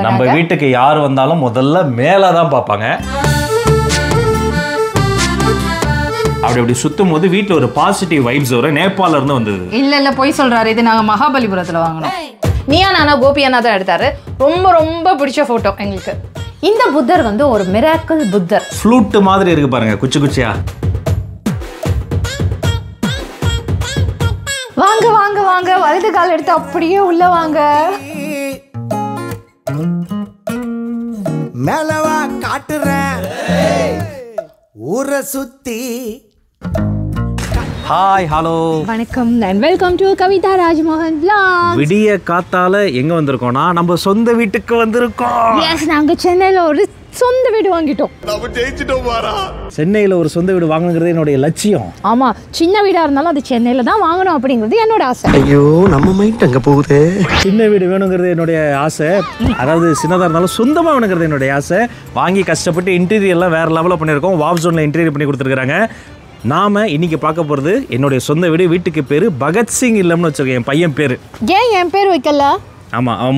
நம்ம வீட்டுக்கு யார் வந்தாலும் முதல்ல மேலே தான் பார்ப்பாங்க. அப்படி சுத்தும் போது வீட்டில் ஒரு பாசிட்டிவ் வைப்ஸ் வரும். நேபாளில இருந்து வந்தது. இல்ல போய் சொல்றாரு. இது நாங்க மகாபலிபுரத்துல வாங்கினோம். நீயா நானா கோபி அண்ணா தான் எடுத்தாரு. ரொம்ப ரொம்ப பிடிச்ச போட்டோ எங்களுக்கு. இந்த புத்தர் வந்து ஒரு மிராக்கிள் புத்தர். ஃப்ளூட் மாதிரி இருக்கு பாருங்க, குச்சி குச்சியா. வாங்க வாங்க வாங்க, வலது கால் எடுத்து அப்படியே உள்ள வாங்க. மேலவா காட்டுறேன் ஊரை சுத்தி. ஹாய், ஹலோ, வணக்கம் and welcome to Kavitha Rajmohan vlogs. விடிய காத்தால எங்க வந்திருக்கோம்னா நம்ம சொந்த வீட்டுக்கு வந்திருக்கோம். எஸ், நாங்க சென்னையில ஒரு சொந்த வீடு வாங்கிட்டோம். நம்ம ஜெயிச்சிட்டோம் பாரா. சென்னையில ஒரு சொந்த வீடு வாங்கணுங்கிறது என்னுடைய லட்சியம். ஆமா, சின்ன வீடா இருந்தாலும் அது சென்னையில தான் வாங்கணும் அப்படிங்கிறது என்னோட ஆசை. ஐயோ, நம்ம மைண்ட் அங்க போகுது. சின்ன வீடு வேணுங்கிறது என்னுடைய ஆசை. அதாவது சின்னதாக இருந்தாலும் சொந்தமாக வேணுங்கிறது என்னுடைய ஆசை. வாங்கி கஷ்டப்பட்டு இன்டீரியர்லாம் வேறு லெவலில் பண்ணியிருக்கோம். வாப் ஜோனில் இன்டீரியர் பண்ணி கொடுத்துருக்காங்க. நாம இன்னைக்கு பார்க்க போகிறது என்னுடைய சொந்த வீடு. வீட்டுக்கு பேர் பகத்சிங் இல்லம்னு வச்சுருக்கேன். என் பையன் பேர். ஏன் என் பேர் வைக்கல? ஆமாம், அவன்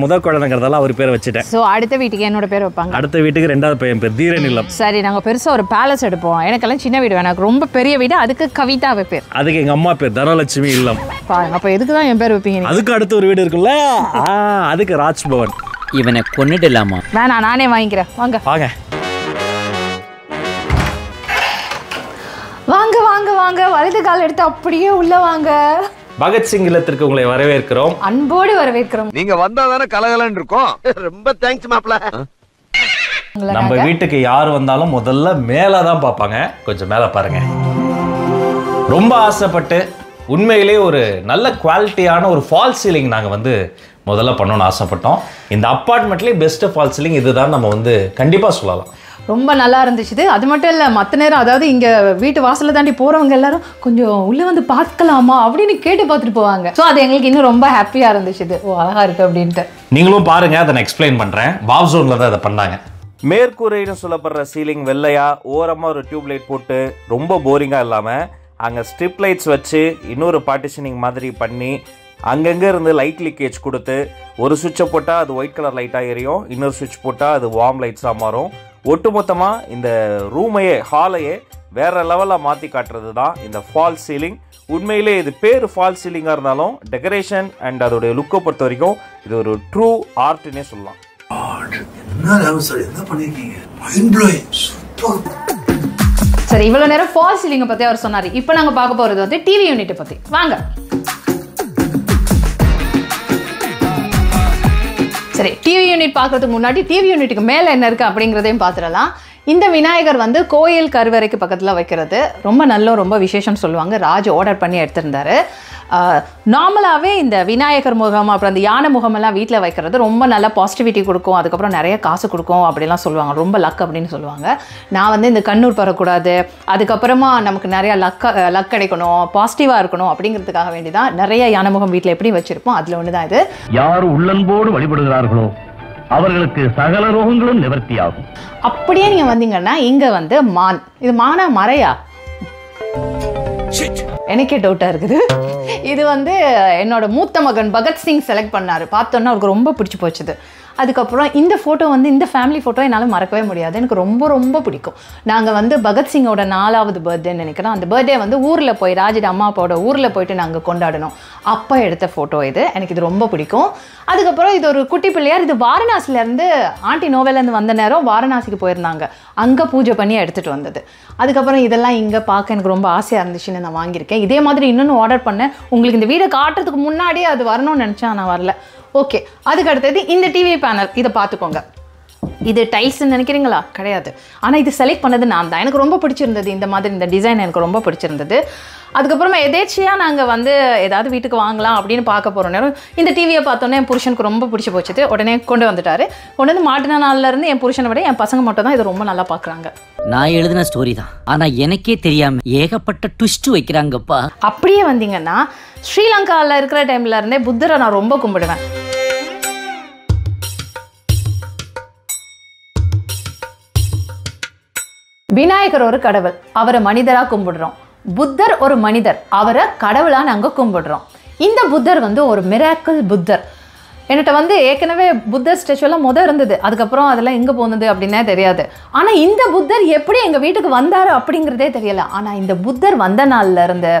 முதல் குழந்தைங்கிறதால அவர் பேரை வச்சுட்டேன். ஸோ அடுத்த வீட்டுக்கு என்னோட பேர் வைப்பாங்க. அடுத்த வீட்டுக்கு ரெண்டாவது பையன் பேர் தீரன் இல்லம். சரி, நாங்கள் பெருசாக ஒரு பேலஸ் எடுப்போம். எனக்கெல்லாம் சின்ன வீடு வேணும், எனக்கு ரொம்ப பெரிய வீடு. அதுக்கு கவிதாவை பேர். அதுக்கு எங்கள் அம்மா பேர் தனலட்சுமி இல்லம். பாருங்க, அப்போ எதுக்கு தான் என் பேர் வைப்பீங்க? அதுக்கு அடுத்த ஒரு வீடு இருக்குல்ல, அதுக்கு ராஜ்பவன். இவனை கொன்னுடலாமா? வேணாம், நானே வாங்கிக்கிறேன். வாங்க வாங்க வாங்க வாங்க வாங்க, வலது கால் எடுத்து அப்படியே உள்ள வாங்க. பகத்சிங் இல்லத்திற்கு உங்களை வரவேற்கிறோம். அன்போடு வரவேற்கிறோம். நீங்க வந்தாதானே கலகலன்னு இருக்கும். ரொம்ப தேங்க்ஸ் மாப்ள. நம்ம வீட்டுக்கு யார் வந்தாலும் முதல்ல மேலே தான் பார்ப்பாங்க. கொஞ்சம் மேலே பாருங்க. ரொம்ப ஆசைப்பட்டு உண்மையிலே ஒரு நல்ல குவாலிட்டியான ஒரு ஃபால் சீலிங் நாங்கள் வந்து முதல்ல பண்ணணும்னு ஆசைப்பட்டோம். இந்த அப்பார்ட்மெண்ட்லேயே பெஸ்ட்டு ஃபால் சீலிங் இதுதான் நம்ம வந்து கண்டிப்பாக சொல்லலாம். ரொம்ப நல்லா இருந்துச்சு. அது மட்டும் இல்லை, மற்ற நேரம் அதாவது இங்கே வீட்டு வாசலில் தாண்டி போகிறவங்க எல்லாரும் கொஞ்சம் உள்ளே வந்து பார்க்கலாமா அப்படின்னு கேட்டு பார்த்துட்டு போவாங்க. ஸோ அது எங்களுக்கு இன்னும் ரொம்ப ஹாப்பியாக இருந்துச்சு. ஓ, அழகாக இருக்குது அப்படின்ட்டு. நீங்களும் பாருங்க, அதை நான் எக்ஸ்பிளைன் பண்ணுறேன். வாப் ஜோனில் தான் அதை பண்ணாங்க. மேற்கூரைன்னு சொல்லப்படுற சீலிங் வெள்ளையா ஓரமாக ஒரு டியூப் லைட் போட்டு ரொம்ப போரிங்காக இல்லாமல் அங்கே ஸ்ட்ரிப் லைட்ஸ் வச்சு இன்னொரு பார்ட்டிஷனிங் மாதிரி பண்ணி அங்கங்கே இருந்து லைட் லீக்கேஜ் கொடுத்து ஒரு சுவிட்சை போட்டால் அது ஒயிட் கலர் லைட்டாக எரியும், இன்னொரு சுவிட்ச் போட்டால் அது வார்ம் லைட்ஸாக மாறும். ஒட்டுமொத்தமாக இந்த ரூமையே ஹாலையே வேற லெவலில் மாற்றி காட்டுறது தான் இந்த ஃபால் சீலிங். உண்மையிலே இது பேர் ஃபால் சீலிங்காக இருந்தாலும் டெக்கரேஷன் அண்ட் அதோடைய லுக்கை பொறுத்த வரைக்கும் இது ஒரு ட்ரூ ஆர்ட்னே சொல்லலாம். சரி, இவ்வளோ நேரம் ஃபால் சீலிங்கை பற்றி அவர் சொன்னார். இப்போ நாங்கள் பார்க்க போகிறது வந்து டிவி யூனிட்டை பற்றி. வாங்க. சரி, டிவி யூனிட் பார்க்கறதுக்கு முன்னாடி டிவி யூனிட்டுக்கு மேலே என்ன இருக்குது அப்படிங்கிறதையும் பார்த்துடலாம். இந்த விநாயகர் வந்து கோயில் கருவறைக்கு பக்கத்தில் வைக்கிறது ரொம்ப ரொம்ப விசேஷம் சொல்லுவாங்க. ராஜ் ஆர்டர் பண்ணி எடுத்திருந்தாரு. நார்மலாகவே இந்த விநாயகர் முகம் அப்புறம் அந்த யானை முகமெல்லாம் வீட்டில் வைக்கிறது ரொம்ப நல்ல பாசிட்டிவிட்டி கொடுக்கும், அதுக்கப்புறம் நிறைய காசு கொடுக்கும் அப்படிலாம் சொல்லுவாங்க. ரொம்ப லக் அப்படின்னு சொல்லுவாங்க. நான் வந்து இந்த கண்ணூர் பரக்கூடாது, அதுக்கப்புறமா நமக்கு நிறையா லக் கிடைக்கணும், பாசிட்டிவாக இருக்கணும் அப்படிங்கிறதுக்காக வேண்டி தான் நிறைய யானை முகம் வீட்டில் எப்படி வச்சுருப்போம். அதில் ஒன்று தான் இது. யார் உள்ளன்போடு வழிபடுகிறார்களோ அவர்களுக்கு சகல ரோகங்களும் நிவர்த்தியாகும். அப்படியே நீங்க வந்தீங்கன்னா இங்க வந்து மான். இது மானா மறையா? எனக்கே டவுட்டா இருக்குது. இது வந்து என்னோட மூத்த மகன் பகத்சிங் செலக்ட் பண்ணாரு. பார்த்தோன்னா அவருக்கு ரொம்ப பிடிச்சி போச்சுது. அதுக்கப்புறம் இந்த ஃபோட்டோ வந்து இந்த ஃபேமிலி ஃபோட்டோ என்னால் மறக்கவே முடியாது. எனக்கு ரொம்ப பிடிக்கும். நாங்கள் வந்து பகத்சிங்கோட 4வது பர்த்டேன்னு நினைக்கிறோம். அந்த பர்த்டே வந்து ஊரில் போய் ராஜிட அம்மா அப்பாவோட ஊரில் போயிட்டு நாங்கள் கொண்டாடணும். அப்போ எடுத்த ஃபோட்டோ இது. எனக்கு இது ரொம்ப பிடிக்கும். அதுக்கப்புறம் இது ஒரு குட்டி பிள்ளையார். இது வாரணாசிலேருந்து ஆண்டி நோவேலேருந்து வந்த நேரம் வாரணாசிக்கு போயிருந்தாங்க. அங்கே பூஜை பண்ணி எடுத்துகிட்டு வந்தது. அதுக்கப்புறம் இதெல்லாம் இங்கே பார்க்க எனக்கு ரொம்ப ஆசையாக இருந்துச்சுன்னு நான் வாங்கியிருக்கேன். இதே மாதிரி இன்னொன்று ஆர்டர் பண்ணேன். உங்களுக்கு இந்த வீடை காட்டுறதுக்கு முன்னாடியே அது வரணும்னு நினச்சேன், நான் வரல. ஓகே, அதுக்கு அடுத்தது இந்த டிவி பேனல். இதை பார்த்துக்கோங்க. இது டைல்ஸ்ன்னு நினைக்கிறீங்களா? கிடையாது. ஆனால் இது செலக்ட் பண்ணது நான் தான். எனக்கு ரொம்ப பிடிச்சிருந்தது. இந்த மாதிரி இந்த டிசைன் எனக்கு ரொம்ப பிடிச்சிருந்தது. அதுக்கப்புறமா எதேச்சியாக நாங்கள் வந்து ஏதாவது வீட்டுக்கு வாங்கலாம் அப்படின்னு பார்க்க போகிற நேரம் இந்த டிவியை பார்த்தோன்னே என் புருஷனுக்கு ரொம்ப பிடிச்சி போச்சுது. உடனே கொண்டு வந்துட்டாரு. கொண்டு வந்து மாட்டின நாள்லேருந்து என் புருஷனை விட என் பசங்க மட்டும் தான் இதை ரொம்ப நல்லா பார்க்குறாங்க. நான் எழுதின ஸ்டோரி தான், ஆனால் எனக்கே தெரியாமல் ஏகப்பட்ட ட்விஸ்ட் வைக்கிறாங்கப்பா. அப்படியே வந்தீங்கன்னா ஸ்ரீலங்காவில் இருக்கிற டைம்ல இருந்தே புத்தரை நான் ரொம்ப கும்பிடுவேன். விநாயகர் ஒரு கடவுள், அவரை மனிதராக கும்பிடுறோம். புத்தர் ஒரு மனிதர், அவரை கடவுளாக நாங்கள் கும்பிடுறோம். இந்த புத்தர் வந்து ஒரு மிராக்கிள் புத்தர். என்கிட்ட வந்து ஏற்கனவே புத்தர் ஸ்டாச்சுவெல்லாம் இருந்தது, அதுக்கப்புறம் அதெல்லாம் எங்கே போனது அப்படின்னே தெரியாது. ஆனால் இந்த புத்தர் எப்படி எங்கள் வீட்டுக்கு வந்தார் அப்படிங்கிறதே தெரியல. ஆனால் இந்த புத்தர் வந்த நாள்ல இருந்து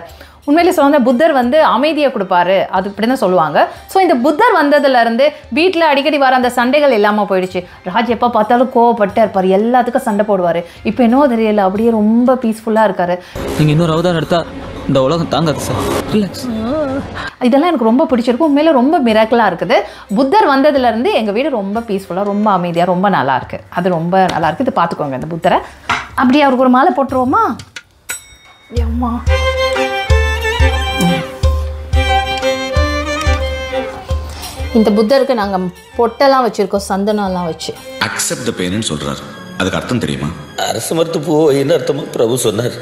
உண்மையிலே சொல்லுவாங்க புத்தர் வந்து அமைதியை கொடுப்பாரு, அது இப்படி தான் சொல்லுவாங்க. ஸோ இந்த புத்தர் வந்ததுலேருந்து வீட்டில் அடிக்கடி வர அந்த சண்டைகள் இல்லாமல் போயிடுச்சு. ராஜ் எப்போ பார்த்தாலும் கோவப்பட்டே இருப்பார், எல்லாத்துக்கும் சண்டை போடுவார். இப்போ என்னவோ தெரியல, அப்படியே ரொம்ப பீஸ்ஃபுல்லாக இருக்காரு. நீங்கள் இன்னொரு அவதாரம் எடுத்தா இந்த உலகம் தாங்காது சார், ரிலாக்ஸ். இதெல்லாம் எனக்கு ரொம்ப பிடிச்சிருக்கும், உண்மையில ரொம்ப மிராக்கிளாக இருக்குது. புத்தர் வந்ததுலேருந்து எங்கள் வீடு ரொம்ப பீஸ்ஃபுல்லாக, ரொம்ப அமைதியாக, ரொம்ப நல்லா இருக்குது. அது ரொம்ப நல்லா இருக்குது. இது பார்த்துக்கோங்க இந்த புத்தரை. அப்படியே அவருக்கு ஒரு மாலை போட்டுருவோமா? அம்மா இந்த புத்தருக்கு நாங்கள் பொட்டெல்லாம் வச்சுருக்கோம், சந்தனம்லாம் வச்சு. அக்செப்ட் த பெயின்னு சொல்கிறாரு, அதுக்கு அர்த்தம் தெரியுமா? அரசு மறுத்து போ என்ன அர்த்தமா பிரபு சொன்னார்.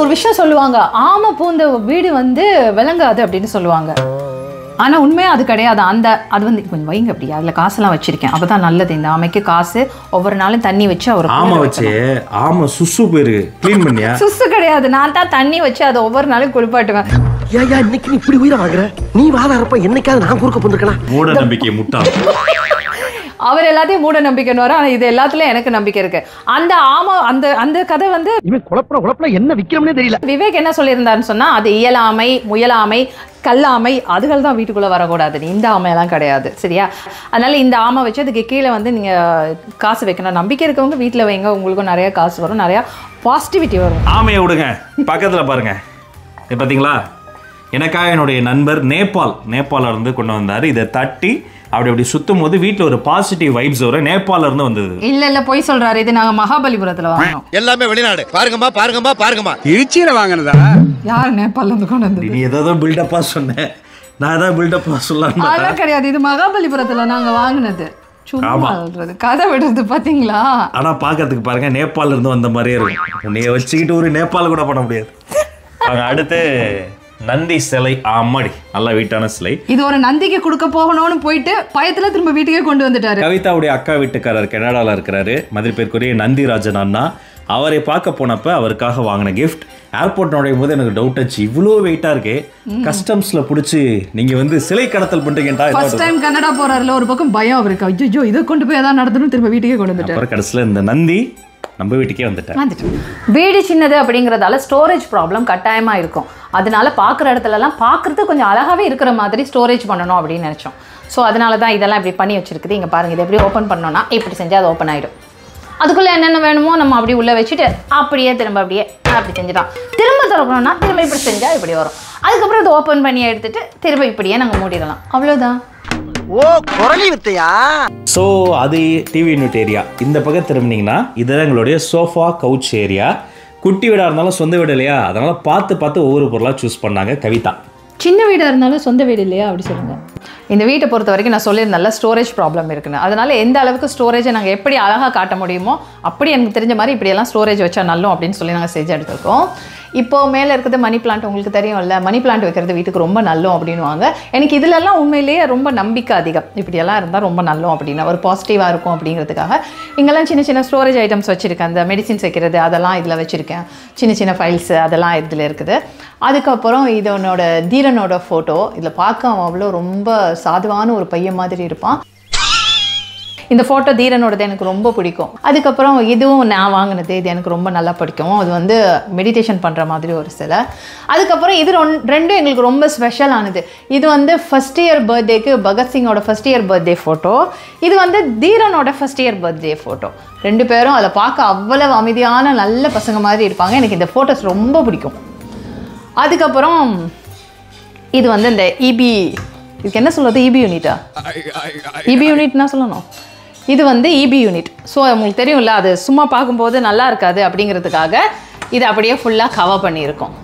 ஒரு விஷயம் சொல்லுவாங்க, ஆமை பூந்த வீடு வந்து விளங்காது அப்படின்னு சொல்லுவாங்க. ஆனால் உண்மையாக அது கிடையாது. அது வந்து கொஞ்சம் வைங்க, அப்படி அதில் காசெல்லாம் வச்சிருக்கேன், அப்போ தான் நல்லது. இந்த ஆமைக்கு காசு ஒவ்வொரு நாளும் தண்ணி வச்சு அவர் ஆமை வச்சு ஆமை சுசு போயிருக்கு, க்ளீன் பண்ணியா? சுசு கிடையாது, நான் தான் தண்ணி வச்சு அதை ஒவ்வொரு நாளும் குளிப்பாட்டுவேன். ஏயா இன்னைக்கு நீ இப்படி உயிரை வாங்குற? நீ வாழறப்ப என்னைக்காவது நான் குறுக்க போந்துருக்கலாம். மூட நம்பிக்கை முட்டா. அவர் எல்லாத்தையும் மூட நம்பிக்கைன்னு வரும், ஆனால் இது எல்லாத்துலயும் எனக்கு நம்பிக்கை இருக்கு. அந்த ஆமா அந்த கதை வந்து குழப்பல என்ன விக்கிறோம்னே தெரியல. விவேக் என்ன சொல்லியிருந்தாருன்னு சொன்னா, அது இயலாமை, முயலாமை, கல்லாமை, அதுகள் தான் வீட்டுக்குள்ள வரக்கூடாது, இந்த ஆமையெல்லாம் கிடையாது, சரியா? அதனால இந்த ஆமை வச்சு அதுக்கு கீழே வந்து நீங்க காசு வைக்கணும். நம்பிக்கை இருக்கவங்க வீட்டில் வைங்க, உங்களுக்கும் நிறைய காசு வரும், நிறைய பாசிட்டிவிட்டி வரும். ஆமையை விடுங்க, பக்கத்துல பாருங்க. இது பாத்தீங்களா, எனக்காக என்னுடைய நண்பர் நேபாளில இருந்து கொண்டு வந்தாரு. இதை தட்டி அப்படி சுத்தும் போது வீட்டுல ஒரு பாசிட்டிவ் வைப்ஸ் வரும். நேபாளில இருந்து வந்தது. இல்ல போய் சொல்றாரு, இது நாங்க மகாபலிபுரத்துல வாங்கினோம். எல்லாமே வெளிநாடு. பாருங்கம்மா. திருச்சியில வாங்கினதா? யார் நேபாளில இருந்து கொண்டு வந்தது? நீ ஏதோ பில்டப்பா சொன்னேன், நான் ஏதாவது பில்டப்பா சொல்லலாம். அதெல்லாம் கிடையாது, இது மகாபலிபுரத்துல நாங்க வாங்கினது. சும்மா சொல்றது, கதை விடுறது பாத்தீங்களா? ஆனா பாக்கிறதுக்கு பாருங்க நேபாளில இருந்து வந்த மாதிரியே இருக்கும். உன்னைய வச்சுக்கிட்டு ஒரு நேபாள் கூட பண்ண முடியாது. அடுத்து நந்தி சிலை. அம்மாடி, நல்ல வீட்டான சிலை. இது ஒரு நந்திக்கு கொடுக்க போகணும்னு போயிட்டு பயத்துல திரும்ப வீட்டுக்கே கொண்டு வந்துட்டாரு. கவிதாவுடைய அக்கா வீட்டுக்காரர் கனடால இருக்கிறாரு, மதிப்பிற்குரிய நந்திராஜன் அண்ணா. அவரை பார்க்க போனப்ப அவருக்காக வாங்கின கிஃப்ட். ஏர்போர்ட் நுழையும் போது எனக்கு டவுட் ஆச்சு, இவ்வளோ வெயிட்டா இருக்கு, கஸ்டம்ஸ்ல புடிச்சு நீங்க வந்து சிலை கடத்தல் பண்றீங்கடா. ஃபர்ஸ்ட் டைம் கனடா போறாருல, ஒரு பக்கம் பயம் அவருக்கு, ஐயோ இதை கொண்டு போய் ஏதாவது நடத்தணும், திரும்ப வீட்டுக்கே கொண்டு வந்துட்டாரு. அப்புறம் கடைசியில் இந்த நந்தி நம்ம வீட்டுக்கே வந்துட்டேன். வீடு சின்னது அப்படிங்கிறதால ஸ்டோரேஜ் ப்ராப்ளம் கட்டாயமா இருக்கும். அதனால பார்க்குற இடத்துலலாம் பார்க்குறது கொஞ்சம் அழகாகவே இருக்கிற மாதிரி ஸ்டோரேஜ் பண்ணணும் அப்படின்னு நினச்சோம். ஸோ அதனால தான் இதெல்லாம் இப்படி பண்ணி வச்சிருக்குது. இங்கே பாருங்கள், இதை எப்படி ஓப்பன் பண்ணோன்னா இப்படி செஞ்சால் அது ஓப்பன் ஆகிடும். அதுக்குள்ளே என்னென்ன வேணுமோ நம்ம அப்படி உள்ளே வச்சுட்டு அப்படியே திரும்ப அப்படி செஞ்சுட்டோம். திரும்ப திறக்கணும்னா திரும்ப இப்படி செஞ்சால் இப்படி வரும். அதுக்கப்புறம் அதை ஓப்பன் பண்ணி எடுத்துட்டு திரும்ப இப்படியே நாங்கள் மூடிடலாம், அவ்வளோதான். ஓ, குரலி வித்தையா? ஸோ அது டிவி யூனிட் ஏரியா. இந்த பக்கம் திரும்பினீங்கன்னா இதுதான் எங்களுடைய சோஃபா கவுச் ஏரியா. குட்டி வீடாக இருந்தாலும் சொந்த வீடு இல்லையா, அதனால பார்த்து ஒவ்வொரு பொருளாக சூஸ் பண்ணாங்க கவிதா. சின்ன வீடாக இருந்தாலும் சொந்த வீடு இல்லையா அப்படி சொல்லுங்கள். இந்த வீட்டை பொறுத்த வரைக்கும் நான் சொல்லியிருந்தேன்ல ஸ்டோரேஜ் ப்ராப்ளம் இருக்குன்னு. அதனால எந்த அளவுக்கு ஸ்டோரேஜை நாங்கள் எப்படி அழகாக காட்ட முடியுமோ அப்படி எனக்கு தெரிஞ்ச மாதிரி இப்படியெல்லாம் ஸ்டோரேஜ் வச்சா நல்லோம் அப்படின்னு சொல்லி நாங்கள் செஞ்சு எடுத்துருக்கோம். இப்போ மேலே இருக்கிறது மணி பிளான்ட், உங்களுக்கு தெரியும்ல, மணி பிளான்ட் வைக்கிறது வீட்டுக்கு ரொம்ப நல்லோம் அப்படின்வாங்க. எனக்கு இதிலெல்லாம் உண்மையிலேயே ரொம்ப நம்பிக்கை அதிகம். இப்படியெல்லாம் இருந்தால் ரொம்ப நல்லோம் அப்படின்னு, ஒரு பாசிட்டிவாக இருக்கும் அப்படிங்கிறதுக்காக இங்கெல்லாம் சின்ன சின்ன ஸ்டோரேஜ் ஐட்டம்ஸ் வச்சுருக்கேன். அந்த மெடிசின்ஸ் வைக்கிறது அதெல்லாம் இதில் வச்சுருக்கேன். சின்ன ஃபைல்ஸு அதெல்லாம் இதில் இருக்குது. அதுக்கப்புறம் இதனோட தீரனோட ஃபோட்டோ. இதில் பார்க்க அவ்வளோ ரொம்ப சாதுவான ஒரு பையன் மாதிரி இருப்பான். இந்த ஃபோட்டோ தீரனோடது எனக்கு ரொம்ப பிடிக்கும். அதுக்கப்புறம் இதுவும் நான் வாங்கினது, இது எனக்கு ரொம்ப நல்லா பிடிக்கும். அது வந்து மெடிடேஷன் பண்ணுற மாதிரி ஒரு சிலை. அதுக்கப்புறம் இது ரெண்டும் எங்களுக்கு ரொம்ப ஸ்பெஷலானது. இது வந்து ஃபஸ்ட் இயர் பர்த்டேக்கு பகத்சிங்கோட ஃபஸ்ட் இயர் பர்த்டே ஃபோட்டோ. இது வந்து தீரனோட ஃபஸ்ட் இயர் பர்த்டே ஃபோட்டோ. ரெண்டு பேரும் அதை பார்க்க அவ்வளவு அமைதியான நல்ல பசங்க மாதிரி இருப்பாங்க. எனக்கு இந்த ஃபோட்டோஸ் ரொம்ப பிடிக்கும். அதுக்கப்புறம் இது வந்து இந்த இபி, இதுக்கு என்ன சொல்கிறது, இபி யூனிட்டா? இபி யூனிட்னா சொல்லணும். இது வந்து இபி யூனிட். ஸோ உங்களுக்கு தெரியும்ல, அது சும்மா பார்க்கும்போது நல்லா இருக்காது அப்படிங்கிறதுக்காக இது அப்படியே ஃபுல்லாக கவர் பண்ணியிருக்கோம்.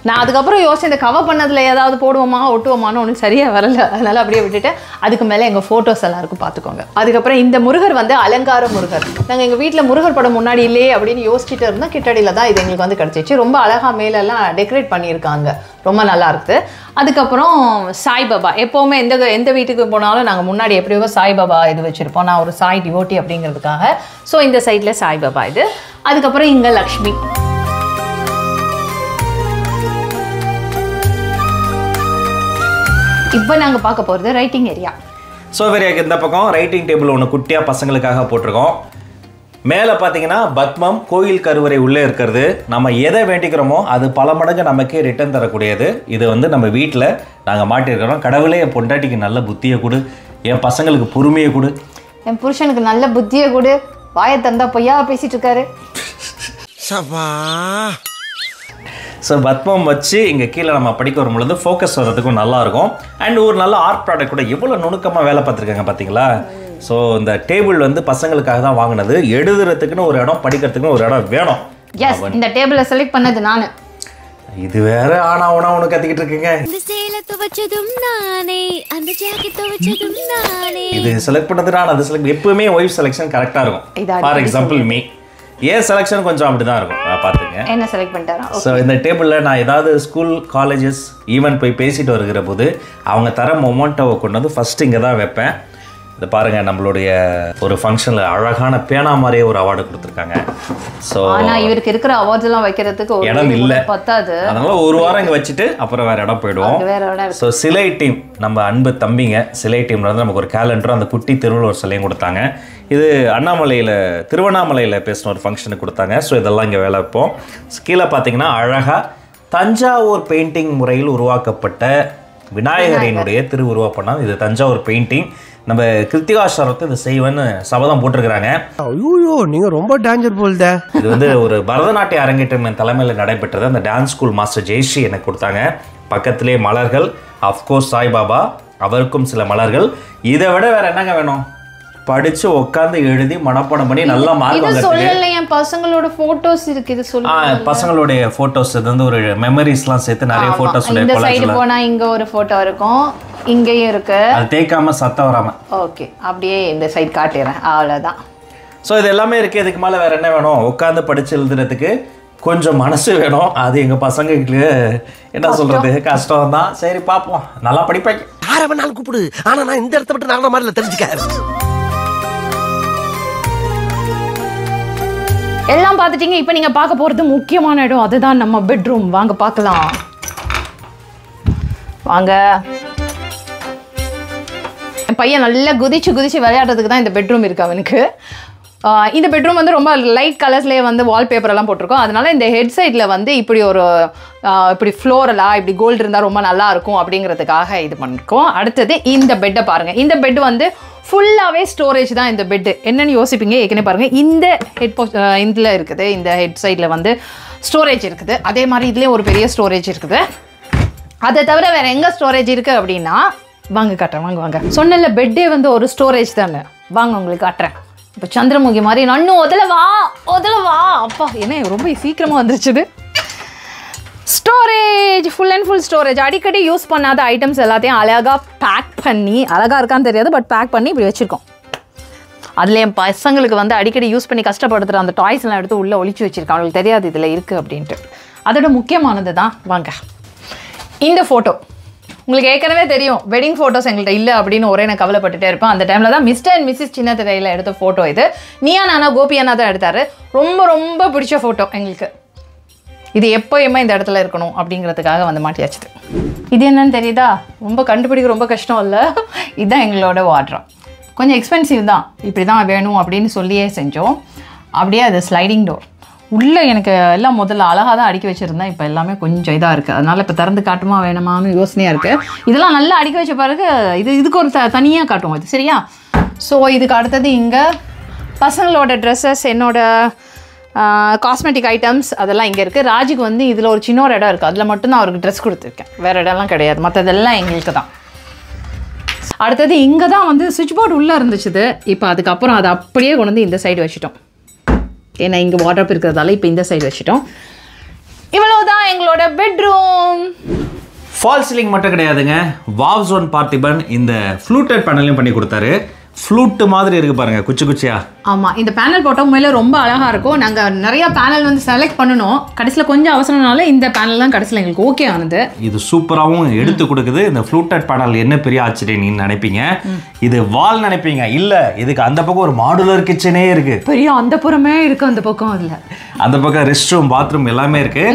நான் அதுக்கப்புறம் யோசிச்சு இந்த கவர் பண்ணதில் ஏதாவது போடுவோமா ஒட்டுவோமான்னு ஒன்றும் சரியாக வரல, அதனால் அப்படியே விட்டுட்டு அதுக்கு மேலே எங்கள் ஃபோட்டோஸ் எல்லாம் இருக்கும் பார்த்துக்கோங்க. அதுக்கப்புறம் இந்த முருகர் வந்து அலங்கார முருகர். நாங்கள் எங்கள் வீட்டில் முருகர் படம் முன்னாடி இல்லையே அப்படின்னு யோசிச்சுட்டு இருந்தோம். கிட்டடியில் தான் இது எங்களுக்கு வந்து கிடச்சிச்சு. ரொம்ப அழகாக மேலெல்லாம் டெக்கரேட் பண்ணியிருக்காங்க, ரொம்ப நல்லா இருக்குது. அதுக்கப்புறம் சாய்பாபா. எப்போவுமே எந்த வீட்டுக்கு போனாலும் நாங்கள் முன்னாடி எப்படியோ சாய்பாபா இது வச்சுருப்போம். நான் ஒரு சாய் டிவோட்டி அப்படிங்கிறதுக்காக. ஸோ இந்த சைடில் சாய்பாபா இது. அதுக்கப்புறம் இங்கே லக்ஷ்மி. இப்போ நாங்கள் பார்க்க போகிறது ரைட்டிங் ஏரியா. சோஃபேரியாக்கு இந்த பக்கம் ரைட்டிங் டேபிள் ஒன்று குட்டியாக பசங்களுக்காக போட்டிருக்கோம். மேலே பார்த்தீங்கன்னா பத்மம் கோயில் கருவறை உள்ளே இருக்கிறது. நம்ம எதை வேண்டிக்கிறோமோ அது பல மடங்கு நமக்கே ரிட்டர்ன் தரக்கூடியது. இது வந்து நம்ம வீட்டில் நாங்கள் மாட்டியிருக்கிறோம். கடவுளே என் பொண்டாட்டிக்கு நல்ல புத்தியை கொடு, என் பசங்களுக்கு பொறுமையை கொடு, என் புருஷனுக்கு நல்ல புத்தியை கொடு, வாயை தந்தா பொய்யா பேசிட்டு இருக்காரு. ஸோ பத்மம் வச்சு இங்கே கீழே நம்ம படிக்க வரும் பொழுது ஃபோக்கஸ் வர்றதுக்கும் நல்லாயிருக்கும். அண்ட் ஒரு நல்ல ஆர்ட் ப்ராடக்ட் கூட எவ்வளோ நுணுக்கமாக வேலை பார்த்துருக்காங்க பார்த்தீங்களா. ஸோ இந்த டேபிள் வந்து பசங்களுக்காக தான் வாங்கினது. எழுதுறதுக்குன்னு ஒரு இடம், படிக்கிறதுக்குன்னு ஒரு இடம் வேணும். எஸ், இந்த டேபிளை செலக்ட் பண்ணது நான். இது வேற ஆனா உனா ஒன்று கத்திக்கிட்டு இருக்குங்க. இது செலக்ட் பண்ணது நான், அது செலக்ட் எப்பவுமே ஒய்ஃப் செலெக்ஷன் கரெக்டாக இருக்கும். ஃபார் எக்ஸாம்பிள் மீ, ஏன் செலெக்ஷன் கொஞ்சம் அப்படி தான் இருக்கும். பார்த்துங்க என்ன செலக்ட் பண்ணிட்டாரா. ஸோ இந்த டேபிளில் நான் ஏதாவது ஸ்கூல் காலேஜஸ் ஈவெண்ட் போய் பேசிட்டு வருகிற போது அவங்க தர மொமெண்ட்டோவை கொண்டு வந்து ஃபஸ்ட்டு இங்கே தான் வைப்பேன். இதை பாருங்கள், நம்மளுடைய ஒரு ஃபங்க்ஷனில் அழகான பேனா மாதிரியே ஒரு அவார்டு கொடுத்துருக்காங்க. ஸோ ஆனால் இவருக்கு இருக்கிற அவார்ட்ஸ் எல்லாம் வைக்கிறதுக்கு இடம் இல்லை, பத்தாது. அதனால ஒரு வாரம் இங்கே வச்சுட்டு அப்புறம் வேறு இடம் போயிடுவோம். ஸோ சிலை டீம், நம்ம அன்பு தம்பிங்க சிலை டீம்ல வந்து நமக்கு ஒரு கேலண்டரும் அந்த குட்டி திருவள்ளுவர் சிலையும் கொடுத்தாங்க. இது திருவண்ணாமலையில் பேசின ஒரு ஃபங்க்ஷனுக்கு கொடுத்தாங்க. ஸோ இதெல்லாம் இங்கே வேலை வைப்போம். கீழே பார்த்தீங்கன்னா அழகாக தஞ்சாவூர் பெயிண்டிங் முறையில் உருவாக்கப்பட்ட விநாயகரினுடைய திருவுருவப்படம். இது தஞ்சாவூர் பெயிண்டிங். நம்ம கிருத்திகாஸ்வரத்தை இதை செய்வேன்னு சபதம் போட்டிருக்கிறாங்க. ஐயோ, நீங்க ரொம்ப டேஞ்சர் போல்த. இது வந்து ஒரு பரதநாட்டிய அரங்கேற்றம் என் தலைமையில் நடைபெற்றது. அந்த டான்ஸ் ஸ்கூல் மாஸ்டர் ஜெயஸ்ரீ எனக்கு கொடுத்தாங்க. பக்கத்திலே மலர்கள், அஃப்கோர்ஸ் சாய்பாபா, அவருக்கும் சில மலர்கள். இதை விட வேற என்னங்க வேணும்? படிச்சு உட்காந்து எழுதி மனப்பாடம் பண்ணி நல்லா மார்க் வாங்குறது. என் பசங்களோட போட்டோஸ் இருக்கு, இது சொல்லுங்க. பசங்களுடைய போட்டோஸ், இது வந்து ஒரு மெமரிஸ்லாம் சேர்த்து நிறைய போட்டோஸ். இந்த சைடு போனா இங்க ஒரு போட்டோ இருக்கும், இங்கேயும் இருக்கு. அது தேய்க்காம சத்தம் வராம. ஓகே, அப்படியே இந்த சைடு காட்டிடுறேன், அவ்வளோதான். ஸோ இது எல்லாமே இருக்கு. இதுக்கு மேலே வேற என்ன வேணும்? உட்காந்து படிச்சு எழுதுறதுக்கு கொஞ்சம் மனசு வேணும். அது எங்க பசங்களுக்கு என்ன சொல்றது, கஷ்டம் தான். சரி பார்ப்போம், நல்லா படிப்பாங்க. யார வேணாலும் கூப்பிடு, ஆனா நான் இந்த இடத்த விட்டு நடந்த மாதிரி தெரிஞ்சுக்க. எல்லாம் பார்த்துட்டீங்க. இப்போ நீங்கள் பார்க்க போகிறது முக்கியமான இடம், அதுதான் நம்ம பெட்ரூம். வாங்க பார்க்கலாம், வாங்க. என் பையன் நல்லா குதிச்சு விளையாடுறதுக்கு தான் இந்த பெட்ரூம் இருக்குது அவனுக்கு. இந்த பெட்ரூம் வந்து ரொம்ப லைட் கலர்ஸ்லேயே வந்து வால்பேப்பரெல்லாம் போட்டிருக்கோம். அதனால இந்த ஹெட் சைடில் வந்து இப்படி ஃப்ளோரலாக இப்படி கோல்டு இருந்தால் ரொம்ப நல்லா இருக்கும் அப்படிங்கிறதுக்காக இது பண்ணிருக்கோம். அடுத்தது இந்த பெட்டை பாருங்கள். இந்த பெட் வந்து ஃபுல்லாகவே ஸ்டோரேஜ் தான். இந்த பெட்டு என்னென்னு யோசிப்பீங்க. ஏற்கனவே பாருங்கள், இந்த இதில் இருக்குது, இந்த ஹெட் சைடில் வந்து ஸ்டோரேஜ் இருக்குது. அதே மாதிரி இதுலேயும் ஒரு பெரிய ஸ்டோரேஜ் இருக்குது. அதை தவிர வேறு எங்கே ஸ்டோரேஜ் இருக்குது அப்படின்னா, வாங்க காட்டுறேன், வாங்க. சொன்னல பெட்டே வந்து ஒரு ஸ்டோரேஜ் தானே. வாங்க உங்களுக்கு காட்டுறேன். இப்போ சந்திரமுகி மாதிரி நன்னும் ஒதலவா. அப்பா, என்ன ரொம்ப சீக்கிரமாக வந்துருச்சுது. Storage, full and full storage. அடிக்கடி யூஸ் பண்ணாத ஐட்டம்ஸ் எல்லாத்தையும் அழகாக பேக் பண்ணி, அழகாக இருக்கான்னு தெரியாது, பட் பேக் பண்ணி இப்படி வச்சுருக்கோம். அதில் என் பசங்களுக்கு வந்து அடிக்கடி யூஸ் பண்ணி கஷ்டப்படுத்துகிற அந்த டாய்ஸ்லாம் எடுத்து உள்ளே ஒழிச்சு வச்சுருக்கேன். அவங்களுக்கு தெரியாது இதில் இருக்குது அப்படின்ட்டு. அதோட முக்கியமானது தான், வாங்க, இந்த ஃபோட்டோ. உங்களுக்கு ஏற்கனவே தெரியும், வெட்டிங் ஃபோட்டோஸ் எங்கள்கிட்ட இல்லை அப்படின்னு ஒரே நான் கவலைப்பட்டுட்டே இருப்பேன். அந்த டைமில் தான் மிஸ்டர் அண்ட் மிஸ்ஸஸ் சின்ன திரையில் எடுத்த ஃபோட்டோ இது. நீயா நானா கோபி அண்ணா தான் எடுத்தார். ரொம்ப பிடிச்ச ஃபோட்டோ எங்களுக்கு. இது எப்போயுமே இந்த இடத்துல இருக்கணும் அப்படிங்கிறதுக்காக வந்து மாட்டியாச்சுது. இது என்னன்னு தெரியுதா? ரொம்ப கண்டுபிடிக்க ரொம்ப கஷ்டம் இல்லை. இதுதான் எங்களோட வாட்ரோப். கொஞ்சம் எக்ஸ்பென்சிவ் தான், இப்படி தான் வேணும் அப்படின்னு சொல்லியே செஞ்சோம். அப்படியே அது ஸ்லைடிங் டோர். உள்ளே எனக்கு எல்லாம் முதல்ல அழகாக தான் அடுக்கி வச்சுருந்தேன். இப்போ எல்லாமே கொஞ்சம் இதாக இருக்குது. அதனால் இப்போ திறந்து காட்டுமா வேணுமான்னு யோசனையாக இருக்குது. இதெல்லாம் நல்லா அடுக்கி வச்ச பிறகு இதுக்கு ஒரு தனியாக காட்டுவோம் இது, சரியா? ஸோ இதுக்கு அடுத்தது இங்கே பசங்களோட ட்ரெஸ்ஸஸ், என்னோட காஸ்மெட்டிக் ஐட்டம்ஸ் அதெல்லாம் இங்கே இருக்குது. ராஜுக்கு வந்து இதில் ஒரு சின்ன ஒரு இடம் இருக்குது, அதில் மட்டும்தான் அவருக்கு ட்ரெஸ் கொடுத்துருக்கேன். வேறு இடம்லாம் கிடையாது, மற்றதெல்லாம் எங்களுக்கு தான். அடுத்தது இங்கே தான் வந்து சுவிட்ச் போர்டு உள்ளே இருந்துச்சுது. இப்போ அதுக்கப்புறம் அதை அப்படியே கொண்டு வந்து இந்த சைடு வச்சுட்டோம். ஏன்னா இங்கே வாட்ரோப் இருக்கிறதால இப்போ இந்த சைடு வச்சுட்டோம். இவ்வளவுதான் எங்களோட பெட்ரூம். ஃபால் சீலிங் மட்டும் கிடையாதுங்க, வாவ் ஜோன் பார்த்திபன் இந்த ஃப்ளூட்டட் பேனலையும் பண்ணி கொடுத்தாரு. ஃப்ளூட் மாதிரி இருக்கு பாருங்க, குச்சி குச்சியா. ஆமா, இந்த பேனல் போட்ட உண்மையில ரொம்ப அழகா இருக்கும். நாங்க நிறைய பேனல் வந்து செலக்ட் பண்ணணும், கடைசியில் கொஞ்சம் அவசரம்னால இந்த பேனல் தான் கடைசியில் எங்களுக்கு ஓகே ஆனது. இது சூப்பராகவும் எடுத்து கொடுக்குது. இந்த ஃப்ளூட்டட் பேனல் என்ன பெரிய ஆச்சரியம் நீங்க நினைப்பீங்க, இது வால் நினைப்பீங்க. இல்ல, இதுக்கு அந்த பக்கம் ஒரு மாடுலர் கிச்சனே இருக்கு. பெரிய அந்த புறமே இருக்கு, அந்த பக்கம் அதுல அந்த பக்கம் ரெஸ்ட் ரூம், பாத்ரூம் எல்லாமே இருக்கு.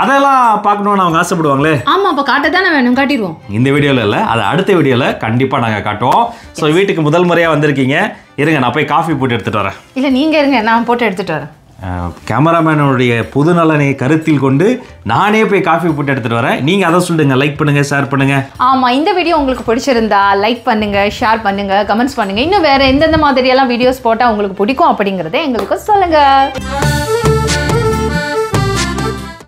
அதெல்லாம் பார்க்கணும்னு அவங்க ஆசைப்படுவாங்களே. ஆமா, அப்ப காட்டத்தானே வேணும், காட்டிடுவோம். இந்த வீடியோல இல்ல, அது அடுத்த வீடியோல கண்டிப்பா நாங்க காட்டுவோம். ஸோ வீட்டுக்கு முதல் முறையா வந்திருக்கீங்க, இருங்க நான் போய் காஃபி போட்டு எடுத்துட்டு வரேன். இல்ல நீங்க இருங்க, நான் போட்டு எடுத்துட்டு வரேன். கேமராமேனுடைய புது நலனை கருத்தில் கொண்டு நானே போய் காஃபி போட்டு எடுத்துட்டு வரேன். நீங்க அதை சொல்லுங்க, லைக் பண்ணுங்க, ஷேர் பண்ணுங்க. ஆமா, இந்த வீடியோ உங்களுக்கு பிடிச்சிருந்தா லைக் பண்ணுங்க, ஷேர் பண்ணுங்க, கமெண்ட்ஸ் பண்ணுங்க. இன்னும் வேற எந்தெந்த மாதிரியெல்லாம் வீடியோஸ் போட்டா உங்களுக்கு பிடிக்கும் அப்படிங்கறத எங்களுக்கு சொல்லுங்க.